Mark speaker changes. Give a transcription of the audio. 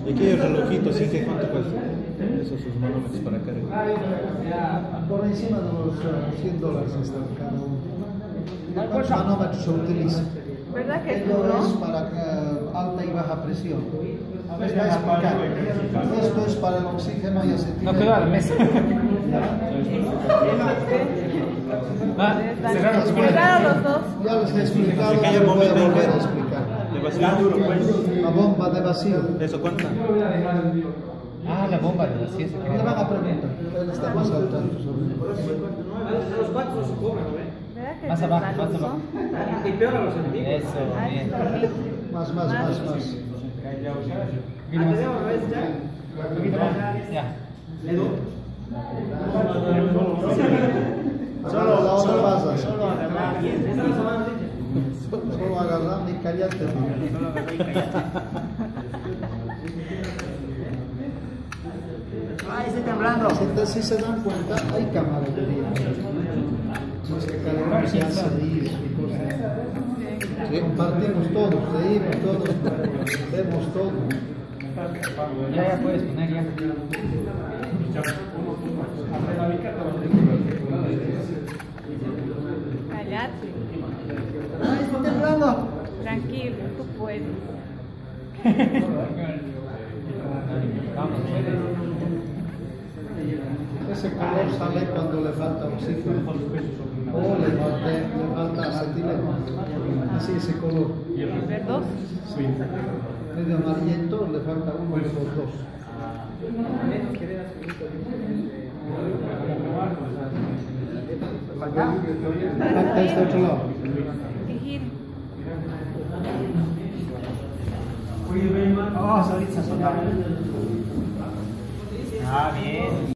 Speaker 1: Y aquí hay el relojito, así que ¿cuánto cuesta? Esos sus manómetros para cargar.
Speaker 2: Por encima de los $100 está cada uno. ¿Cuántos manómetros se utilizan?
Speaker 3: ¿Verdad que
Speaker 2: Esto
Speaker 3: no?
Speaker 2: es para alta y baja presión. Les voy a explicar. Esto es para el oxígeno y acetileno.
Speaker 4: No quedó a la mesa.
Speaker 3: Cerraron los dos.
Speaker 2: Ya les he explicado, pero voy a volver a explicar.
Speaker 1: ¿De vacío?
Speaker 2: La bomba de vacío.
Speaker 1: ¿Eso cuánto?
Speaker 4: Ah, la bomba de la ciencia.
Speaker 2: Le van a preguntar. Él está más al tanto sobre eso.
Speaker 3: ¿Verdad que
Speaker 4: Más abajo, más
Speaker 3: resbaloso?
Speaker 4: abajo. Eso,
Speaker 3: Ahí
Speaker 4: bien.
Speaker 3: está bien.
Speaker 2: Más.
Speaker 4: Mira más. Un poquito más. Ya.
Speaker 2: Solo pasa. Solo agarrando y callate.
Speaker 4: Ay, estoy temblando.
Speaker 2: Si se dan cuenta, hay camaradería. No es que cada uno se hace reír y cosas. Compartimos todos, reímos todos, vemos todo.
Speaker 4: Ya puedes poner ya.
Speaker 3: Cállate.
Speaker 2: Ay, estoy temblando.
Speaker 3: Tranquilo, tú puedes.
Speaker 4: Vamos,
Speaker 2: Ese color sale cuando le falta oxígeno o le falta acetileno. Así ese color.
Speaker 3: ¿Verdad?
Speaker 2: Medio amarillento, le falta uno de los dos. Falta este otro lado.
Speaker 3: Fingir.
Speaker 4: Oh, solita sonaba. Ah, bien.